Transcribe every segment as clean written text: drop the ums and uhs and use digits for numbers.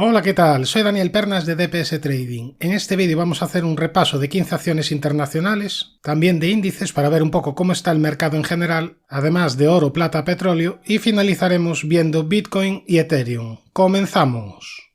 Hola, ¿qué tal? Soy Daniel Pernas de DPS Trading. En este vídeo vamos a hacer un repaso de 15 acciones internacionales, también de índices para ver un poco cómo está el mercado en general, además de oro, plata, petróleo, y finalizaremos viendo Bitcoin y Ethereum. ¡Comenzamos!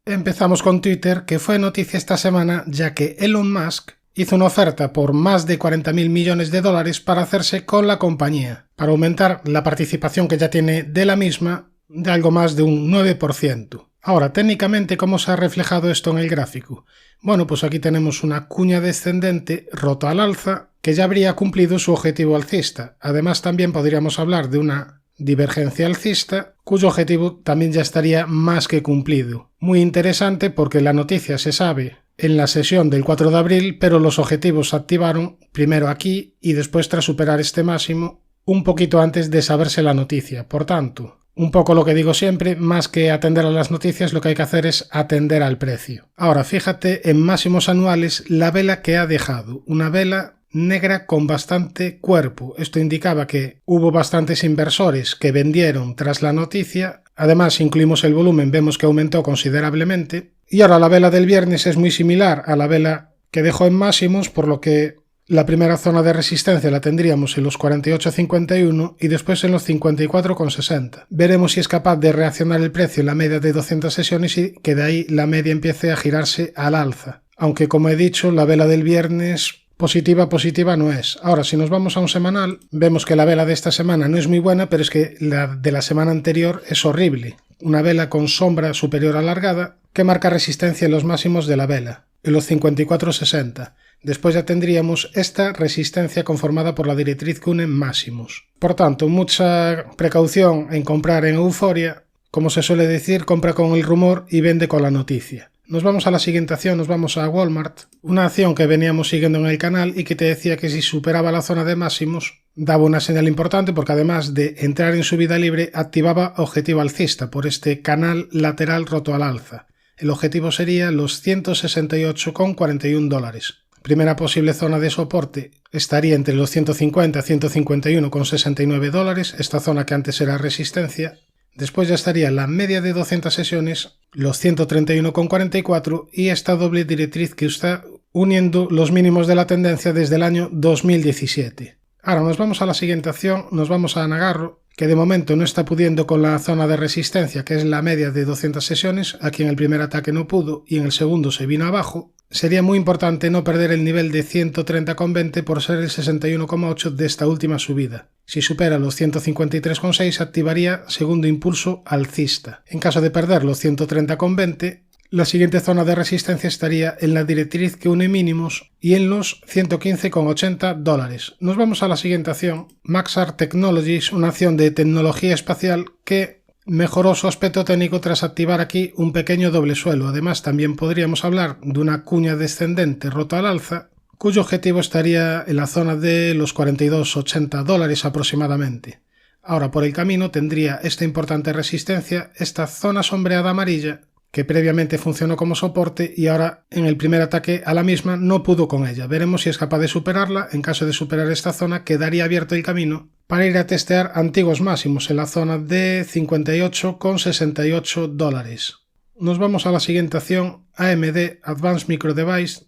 Empezamos con Twitter, que fue noticia esta semana ya que Elon Musk hizo una oferta por más de 40.000 millones de dólares para hacerse con la compañía, para aumentar la participación que ya tiene de la misma de algo más de un 9%. Ahora, técnicamente, ¿cómo se ha reflejado esto en el gráfico? Bueno, pues aquí tenemos una cuña descendente rota al alza que ya habría cumplido su objetivo alcista. Además, también podríamos hablar de una divergencia alcista, cuyo objetivo también ya estaría más que cumplido. Muy interesante porque la noticia se sabe en la sesión del 4 de abril, pero los objetivos se activaron primero aquí y después tras superar este máximo un poquito antes de saberse la noticia. Por tanto, un poco lo que digo siempre, más que atender a las noticias, lo que hay que hacer es atender al precio. Ahora, fíjate en máximos anuales la vela que ha dejado, una vela negra con bastante cuerpo. Esto indicaba que hubo bastantes inversores que vendieron tras la noticia. Además, si incluimos el volumen, vemos que aumentó considerablemente. Y ahora la vela del viernes es muy similar a la vela que dejó en máximos, por lo que la primera zona de resistencia la tendríamos en los 48,51 y después en los 54,60. Veremos si es capaz de reaccionar el precio en la media de 200 sesiones y que de ahí la media empiece a girarse al alza. Aunque, como he dicho, la vela del viernes positiva no es. Ahora, si nos vamos a un semanal, vemos que la vela de esta semana no es muy buena, pero es que la de la semana anterior es horrible. Una vela con sombra superior alargada que marca resistencia en los máximos de la vela, en los 54,60. Después ya tendríamos esta resistencia conformada por la directriz que une máximos. Por tanto, mucha precaución en comprar en euforia. Como se suele decir, compra con el rumor y vende con la noticia. Nos vamos a la siguiente acción, nos vamos a Walmart, una acción que veníamos siguiendo en el canal y que te decía que si superaba la zona de máximos daba una señal importante porque además de entrar en subida libre activaba objetivo alcista por este canal lateral roto al alza. El objetivo sería los 168,41 dólares. Primera posible zona de soporte estaría entre los 150 y 151,69 dólares, esta zona que antes era resistencia. Después ya estaría la media de 200 sesiones, los 131,44 y esta doble directriz que está uniendo los mínimos de la tendencia desde el año 2017. Ahora nos vamos a la siguiente acción, nos vamos a Nagarro, que de momento no está pudiendo con la zona de resistencia, que es la media de 200 sesiones. Aquí en el primer ataque no pudo y en el segundo se vino abajo. Sería muy importante no perder el nivel de 130,20 por ser el 61,8 de esta última subida. Si supera los 153,6 activaría segundo impulso alcista. En caso de perder los 130,20, la siguiente zona de resistencia estaría en la directriz que une mínimos y en los 115,80 dólares. Nos vamos a la siguiente acción, Maxar Technologies, una acción de tecnología espacial que mejoró su aspecto técnico tras activar aquí un pequeño doble suelo. Además, también podríamos hablar de una cuña descendente rota al alza, cuyo objetivo estaría en la zona de los 42,80 dólares aproximadamente. Ahora, por el camino tendría esta importante resistencia, esta zona sombreada amarilla, que previamente funcionó como soporte y ahora en el primer ataque a la misma no pudo con ella. Veremos si es capaz de superarla. En caso de superar esta zona quedaría abierto el camino para ir a testear antiguos máximos en la zona de 58,68 dólares. Nos vamos a la siguiente acción, AMD Advanced Micro Device,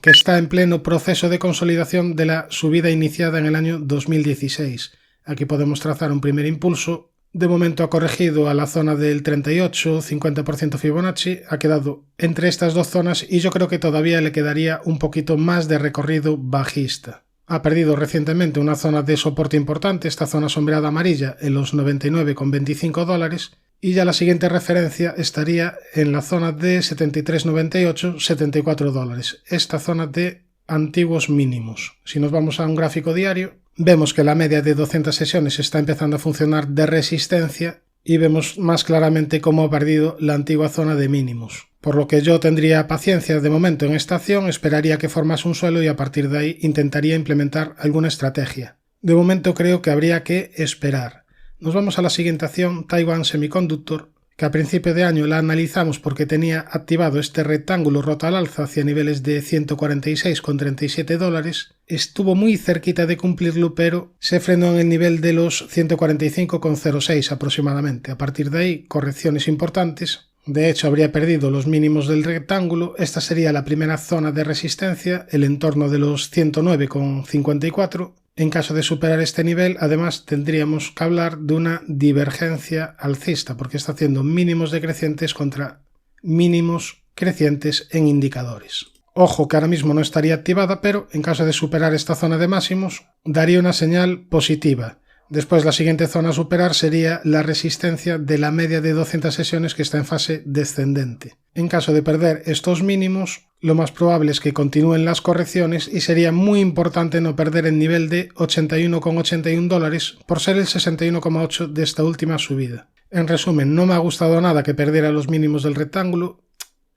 que está en pleno proceso de consolidación de la subida iniciada en el año 2016. Aquí podemos trazar un primer impulso. De momento ha corregido a la zona del 38-50% Fibonacci, ha quedado entre estas dos zonas y yo creo que todavía le quedaría un poquito más de recorrido bajista. Ha perdido recientemente una zona de soporte importante, esta zona sombreada amarilla en los 99,25 dólares y ya la siguiente referencia estaría en la zona de 73,98-74 dólares, esta zona de antiguos mínimos. Si nos vamos a un gráfico diario, vemos que la media de 200 sesiones está empezando a funcionar de resistencia y vemos más claramente cómo ha perdido la antigua zona de mínimos. Por lo que yo tendría paciencia de momento en esta acción, esperaría que formase un suelo y a partir de ahí intentaría implementar alguna estrategia. De momento creo que habría que esperar. Nos vamos a la siguiente acción, Taiwan Semiconductor, que a principio de año la analizamos porque tenía activado este rectángulo roto al alza hacia niveles de 146,37 dólares, estuvo muy cerquita de cumplirlo, pero se frenó en el nivel de los 145,06 aproximadamente. A partir de ahí, correcciones importantes. De hecho, habría perdido los mínimos del rectángulo. Esta sería la primera zona de resistencia, el entorno de los 109,54. En caso de superar este nivel, además tendríamos que hablar de una divergencia alcista, porque está haciendo mínimos decrecientes contra mínimos crecientes en indicadores. Ojo que ahora mismo no estaría activada, pero en caso de superar esta zona de máximos, daría una señal positiva. Después la siguiente zona a superar sería la resistencia de la media de 200 sesiones que está en fase descendente. En caso de perder estos mínimos, lo más probable es que continúen las correcciones y sería muy importante no perder el nivel de 81,81 dólares por ser el 61,8 de esta última subida. En resumen, no me ha gustado nada que perdiera los mínimos del rectángulo.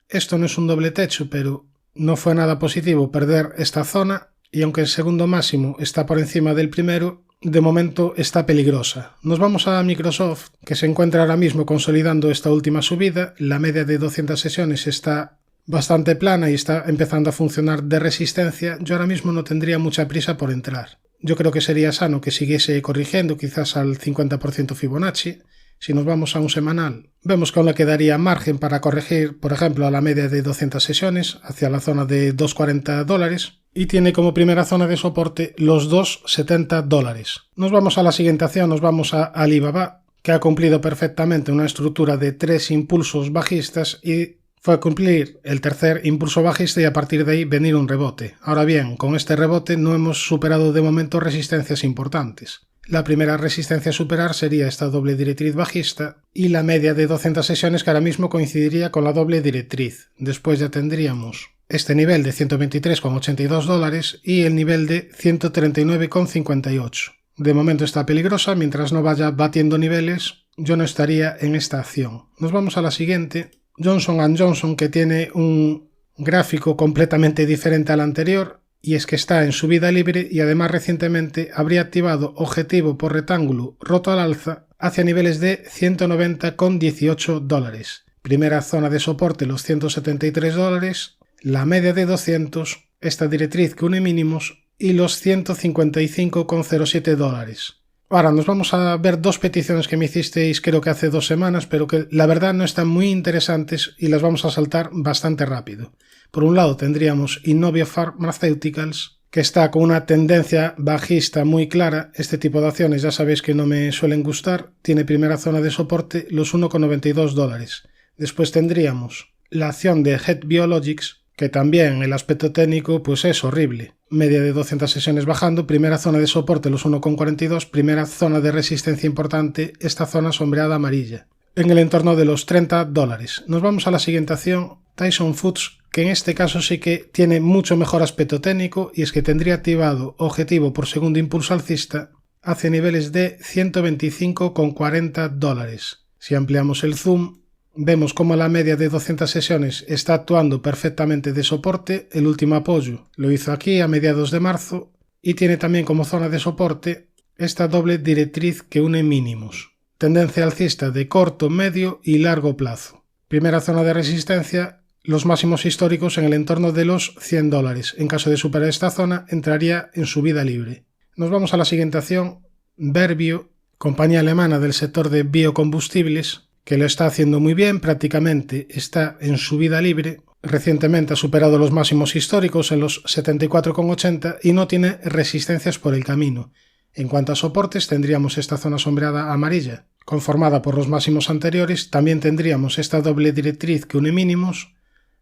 Esto no es un doble techo, pero no fue nada positivo perder esta zona, y aunque el segundo máximo está por encima del primero, de momento está peligrosa. Nos vamos a Microsoft, que se encuentra ahora mismo consolidando esta última subida. La media de 200 sesiones está bastante plana y está empezando a funcionar de resistencia. Yo ahora mismo no tendría mucha prisa por entrar. Yo creo que sería sano que siguiese corrigiendo, quizás al 50% Fibonacci. Si nos vamos a un semanal, vemos que aún le quedaría margen para corregir, por ejemplo, a la media de 200 sesiones hacia la zona de 2,40 dólares. Y tiene como primera zona de soporte los 2,70 dólares. Nos vamos a la siguiente acción, nos vamos a Alibaba, que ha cumplido perfectamente una estructura de 3 impulsos bajistas y fue a cumplir el tercer impulso bajista y a partir de ahí venir un rebote. Ahora bien, con este rebote no hemos superado de momento resistencias importantes. La primera resistencia a superar sería esta doble directriz bajista y la media de 200 sesiones que ahora mismo coincidiría con la doble directriz. Después ya tendríamos este nivel de 123,82 dólares y el nivel de 139,58. De momento está peligrosa, mientras no vaya batiendo niveles, yo no estaría en esta acción. Nos vamos a la siguiente, Johnson & Johnson, que tiene un gráfico completamente diferente al anterior, y es que está en subida libre y además recientemente habría activado objetivo por rectángulo roto al alza hacia niveles de 190,18 dólares. Primera zona de soporte los 173 dólares, la media de 200, esta directriz que une mínimos y los 155,07 dólares. Ahora nos vamos a ver dos peticiones que me hicisteis creo que hace 2 semanas, pero que la verdad no están muy interesantes y las vamos a saltar bastante rápido. Por un lado tendríamos Inovio Pharmaceuticals, que está con una tendencia bajista muy clara. Este tipo de acciones ya sabéis que no me suelen gustar. Tiene primera zona de soporte los 1,92 dólares. Después tendríamos la acción de Head Biologics, que también el aspecto técnico pues es horrible. Media de 200 sesiones bajando, primera zona de soporte los 1,42, primera zona de resistencia importante, esta zona sombreada amarilla, en el entorno de los 30 dólares. Nos vamos a la siguiente acción, Tyson Foods, que en este caso sí que tiene mucho mejor aspecto técnico y es que tendría activado objetivo por segundo impulso alcista hacia niveles de 125,40 dólares. Si ampliamos el zoom, vemos como la media de 200 sesiones está actuando perfectamente de soporte. El último apoyo lo hizo aquí a mediados de marzo y tiene también como zona de soporte esta doble directriz que une mínimos. Tendencia alcista de corto, medio y largo plazo. Primera zona de resistencia, los máximos históricos en el entorno de los 100 dólares. En caso de superar esta zona, entraría en subida libre. Nos vamos a la siguiente acción, Verbio, compañía alemana del sector de biocombustibles, que lo está haciendo muy bien, prácticamente está en subida libre. Recientemente ha superado los máximos históricos en los 74,80 y no tiene resistencias por el camino. En cuanto a soportes, tendríamos esta zona sombreada amarilla, conformada por los máximos anteriores. También tendríamos esta doble directriz que une mínimos,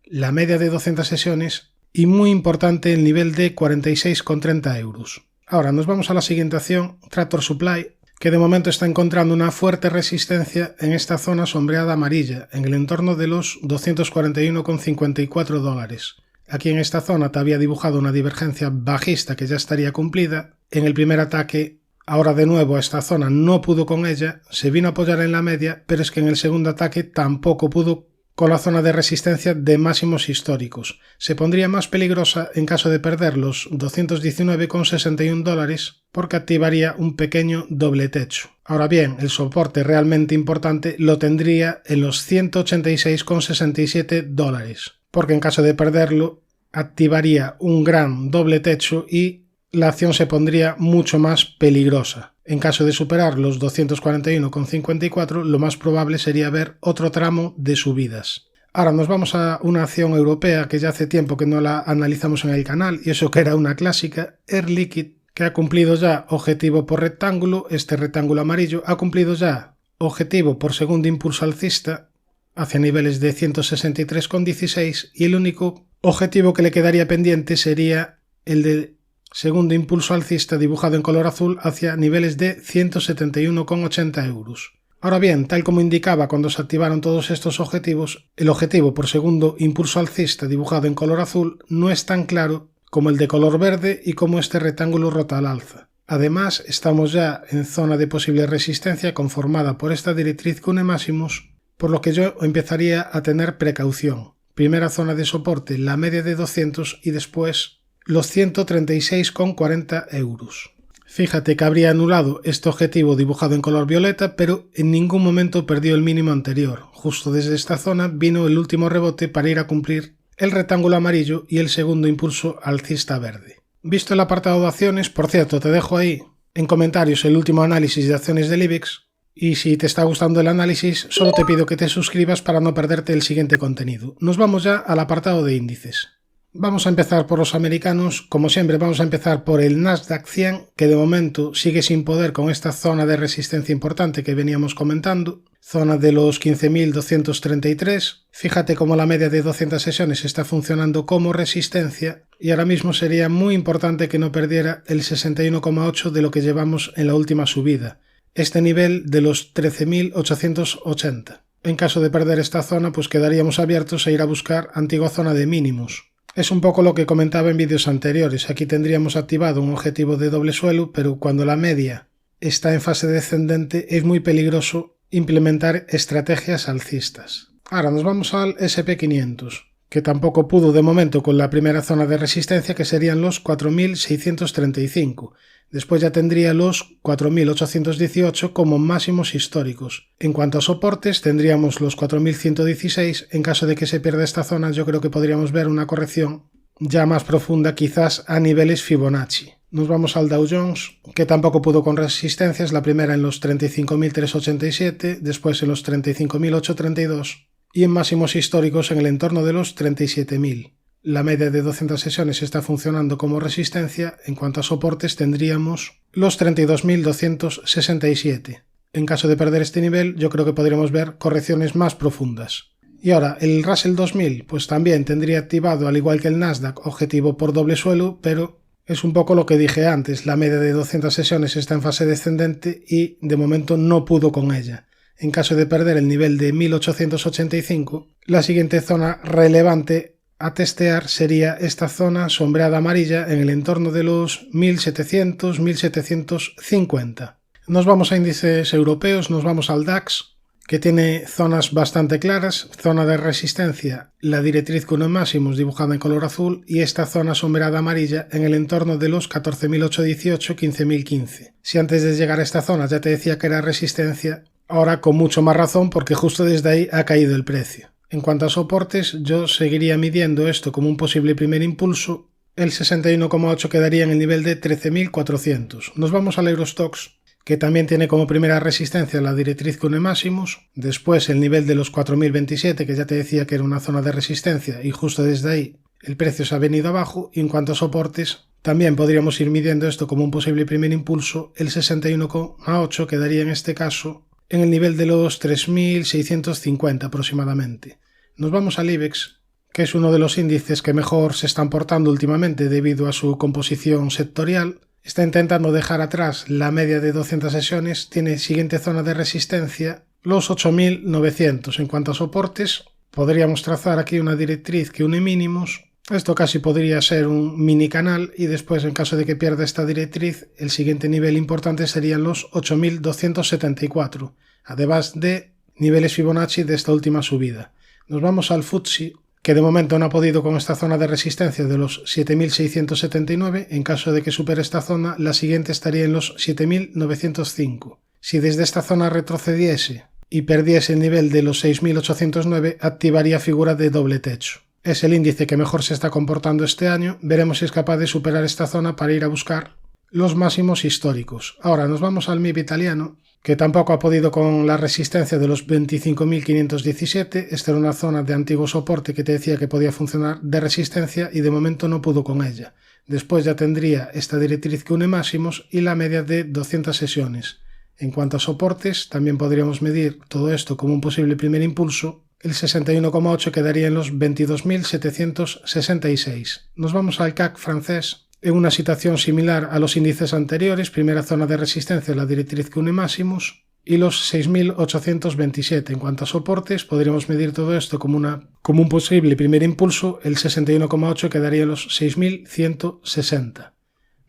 la media de 200 sesiones y muy importante el nivel de 46,30 euros. Ahora nos vamos a la siguiente acción, Tractor Supply, que de momento está encontrando una fuerte resistencia en esta zona sombreada amarilla, en el entorno de los 241,54 dólares. Aquí en esta zona te había dibujado una divergencia bajista que ya estaría cumplida. En el primer ataque, ahora de nuevo a esta zona no pudo con ella, se vino a apoyar en la media, pero es que en el segundo ataque tampoco pudo con la zona de resistencia de máximos históricos. Se pondría más peligrosa en caso de perder los $219,61 porque activaría un pequeño doble techo. Ahora bien, el soporte realmente importante lo tendría en los $186,67, porque en caso de perderlo activaría un gran doble techo y la acción se pondría mucho más peligrosa. En caso de superar los 241,54, lo más probable sería ver otro tramo de subidas. Ahora nos vamos a una acción europea que ya hace tiempo que no la analizamos en el canal, y eso que era una clásica, Air Liquide, que ha cumplido ya objetivo por rectángulo. Este rectángulo amarillo ha cumplido ya objetivo por segundo impulso alcista hacia niveles de 163,16, y el único objetivo que le quedaría pendiente sería el de segundo impulso alcista dibujado en color azul hacia niveles de 171,80 euros. Ahora bien, tal como indicaba cuando se activaron todos estos objetivos, el objetivo por segundo impulso alcista dibujado en color azul no es tan claro como el de color verde y como este rectángulo rota al alza. Además, estamos ya en zona de posible resistencia conformada por esta directriz Cune Máximos, por lo que yo empezaría a tener precaución. Primera zona de soporte, la media de 200, y después los 136,40 euros. Fíjate que habría anulado este objetivo dibujado en color violeta, pero en ningún momento perdió el mínimo anterior. Justo desde esta zona vino el último rebote para ir a cumplir el rectángulo amarillo y el segundo impulso alcista verde. Visto el apartado de acciones, por cierto, te dejo ahí en comentarios el último análisis de acciones del IBEX, y si te está gustando el análisis, solo te pido que te suscribas para no perderte el siguiente contenido. Nos vamos ya al apartado de índices. Vamos a empezar por los americanos. Como siempre, vamos a empezar por el Nasdaq 100, que de momento sigue sin poder con esta zona de resistencia importante que veníamos comentando, zona de los 15.233. Fíjate cómo la media de 200 sesiones está funcionando como resistencia, y ahora mismo sería muy importante que no perdiera el 61,8 de lo que llevamos en la última subida, este nivel de los 13.880. En caso de perder esta zona, pues quedaríamos abiertos a ir a buscar antigua zona de mínimos. Es un poco lo que comentaba en vídeos anteriores. Aquí tendríamos activado un objetivo de doble suelo, pero cuando la media está en fase descendente es muy peligroso implementar estrategias alcistas. Ahora nos vamos al S&P 500, que tampoco pudo de momento con la primera zona de resistencia, que serían los 4.635. Después ya tendría los 4.818 como máximos históricos. En cuanto a soportes, tendríamos los 4.116. En caso de que se pierda esta zona, yo creo que podríamos ver una corrección ya más profunda, quizás a niveles Fibonacci. Nos vamos al Dow Jones, que tampoco pudo con resistencias, la primera en los 35.387, después en los 35.832 y en máximos históricos en el entorno de los 37.000. La media de 200 sesiones está funcionando como resistencia. En cuanto a soportes, tendríamos los 32.267. En caso de perder este nivel, yo creo que podríamos ver correcciones más profundas. Y ahora, el Russell 2000, pues también tendría activado, al igual que el Nasdaq, objetivo por doble suelo, pero es un poco lo que dije antes. La media de 200 sesiones está en fase descendente y de momento no pudo con ella. En caso de perder el nivel de 1885, la siguiente zona relevante a testear sería esta zona sombreada amarilla en el entorno de los 1700-1750. Nos vamos a índices europeos, nos vamos al DAX, que tiene zonas bastante claras. Zona de resistencia, la directriz Cune Máximos dibujada en color azul, y esta zona sombreada amarilla en el entorno de los 14.818-15.015. Si antes de llegar a esta zona ya te decía que era resistencia, ahora con mucho más razón, porque justo desde ahí ha caído el precio. En cuanto a soportes, yo seguiría midiendo esto como un posible primer impulso. El 61,8 quedaría en el nivel de 13.400. Nos vamos al Eurostoxx, que también tiene como primera resistencia la directriz Cune Máximos, después el nivel de los 4.027, que ya te decía que era una zona de resistencia, y justo desde ahí el precio se ha venido abajo. Y en cuanto a soportes, también podríamos ir midiendo esto como un posible primer impulso. El 61,8 quedaría en este caso en el nivel de los 3.650 aproximadamente. Nos vamos al IBEX, que es uno de los índices que mejor se están portando últimamente debido a su composición sectorial. Está intentando dejar atrás la media de 200 sesiones, tiene siguiente zona de resistencia, los 8.900. En cuanto a soportes, podríamos trazar aquí una directriz que une mínimos. Esto casi podría ser un mini canal, y después, en caso de que pierda esta directriz, el siguiente nivel importante serían los 8.274, además de niveles Fibonacci de esta última subida. Nos vamos al FTSE, que de momento no ha podido con esta zona de resistencia de los 7.679. En caso de que supere esta zona, la siguiente estaría en los 7.905. Si desde esta zona retrocediese y perdiese el nivel de los 6.809, activaría figura de doble techo. Es el índice que mejor se está comportando este año. Veremos si es capaz de superar esta zona para ir a buscar los máximos históricos. Ahora nos vamos al MIB italiano, que tampoco ha podido con la resistencia de los 25.517. Esta era una zona de antiguo soporte que te decía que podía funcionar de resistencia y de momento no pudo con ella. Después ya tendría esta directriz que une máximos y la media de 200 sesiones. En cuanto a soportes, también podríamos medir todo esto como un posible primer impulso. El 61,8 quedaría en los 22.766. Nos vamos al CAC francés, en una situación similar a los índices anteriores. Primera zona de resistencia, la directriz que une máximos, y los 6.827. En cuanto a soportes, podríamos medir todo esto como un posible primer impulso. El 61,8 quedaría en los 6.160.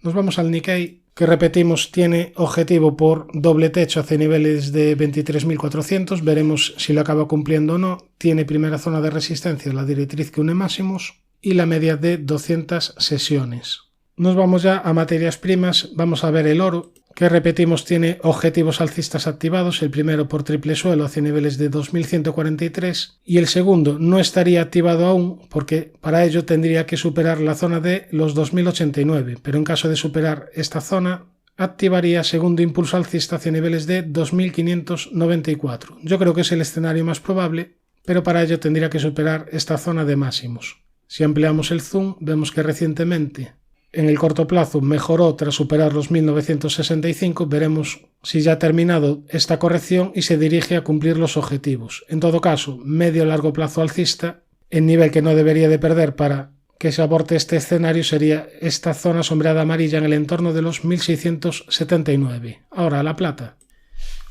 Nos vamos al Nikkei, que repetimos tiene objetivo por doble techo hacia niveles de 23.400. Veremos si lo acaba cumpliendo o no. Tiene primera zona de resistencia, la directriz que une máximos, y la media de 200 sesiones. Nos vamos ya a materias primas. Vamos a ver el oro, que repetimos tiene objetivos alcistas activados. El primero por triple suelo hacia niveles de 2.143 y el segundo no estaría activado aún porque para ello tendría que superar la zona de los 2.089, pero en caso de superar esta zona activaría segundo impulso alcista hacia niveles de 2.594. Yo creo que es el escenario más probable, pero para ello tendría que superar esta zona de máximos. Si ampliamos el zoom, vemos que recientemente en el corto plazo mejoró tras superar los 1965. Veremos si ya ha terminado esta corrección y se dirige a cumplir los objetivos. En todo caso, medio-largo plazo alcista, el nivel que no debería de perder para que se aborte este escenario sería esta zona sombreada amarilla en el entorno de los 1679. Ahora, la plata,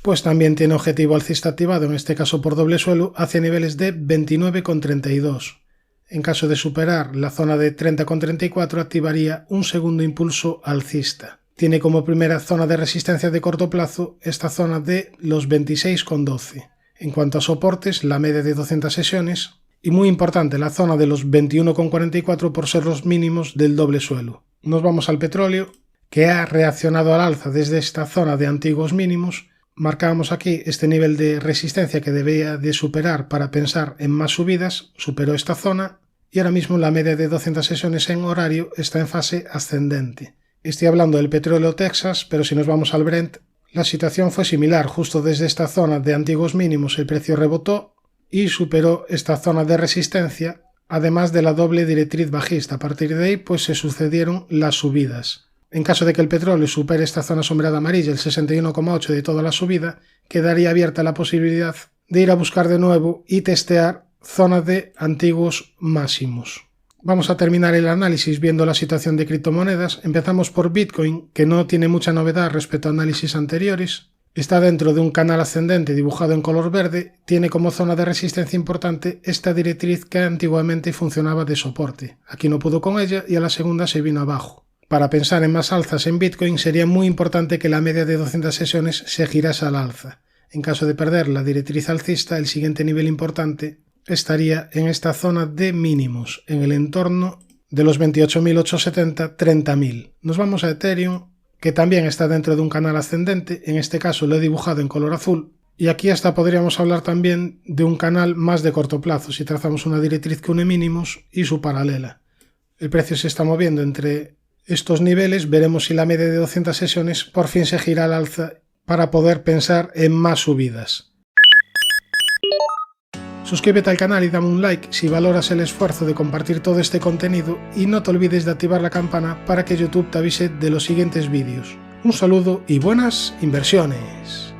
pues también tiene objetivo alcista activado, en este caso por doble suelo, hacia niveles de 29,32. En caso de superar la zona de 30,34 activaría un segundo impulso alcista. Tiene como primera zona de resistencia de corto plazo esta zona de los 26,12. En cuanto a soportes, la media de 200 sesiones y muy importante la zona de los 21,44 por ser los mínimos del doble suelo. Nos vamos al petróleo, que ha reaccionado al alza desde esta zona de antiguos mínimos. Marcábamos aquí este nivel de resistencia que debía de superar para pensar en más subidas. Superó esta zona y ahora mismo la media de 200 sesiones en horario está en fase ascendente. Estoy hablando del petróleo Texas, pero si nos vamos al Brent, la situación fue similar. Justo desde esta zona de antiguos mínimos el precio rebotó y superó esta zona de resistencia, además de la doble directriz bajista. A partir de ahí pues se sucedieron las subidas. En caso de que el petróleo supere esta zona sombreada amarilla, el 61,8 de toda la subida, quedaría abierta la posibilidad de ir a buscar de nuevo y testear zona de antiguos máximos. Vamos a terminar el análisis viendo la situación de criptomonedas. Empezamos por Bitcoin, que no tiene mucha novedad respecto a análisis anteriores. Está dentro de un canal ascendente dibujado en color verde. Tiene como zona de resistencia importante esta directriz que antiguamente funcionaba de soporte. Aquí no pudo con ella y a la segunda se vino abajo. Para pensar en más alzas en Bitcoin sería muy importante que la media de 200 sesiones se girase al alza. En caso de perder la directriz alcista, el siguiente nivel importante estaría en esta zona de mínimos, en el entorno de los 28.870, 30.000. Nos vamos a Ethereum, que también está dentro de un canal ascendente. En este caso lo he dibujado en color azul. Y aquí hasta podríamos hablar también de un canal más de corto plazo, si trazamos una directriz que une mínimos y su paralela. El precio se está moviendo entre estos niveles. Veremos si la media de 200 sesiones por fin se gira al alza para poder pensar en más subidas. Suscríbete al canal y dame un like si valoras el esfuerzo de compartir todo este contenido y no te olvides de activar la campana para que YouTube te avise de los siguientes vídeos. Un saludo y buenas inversiones.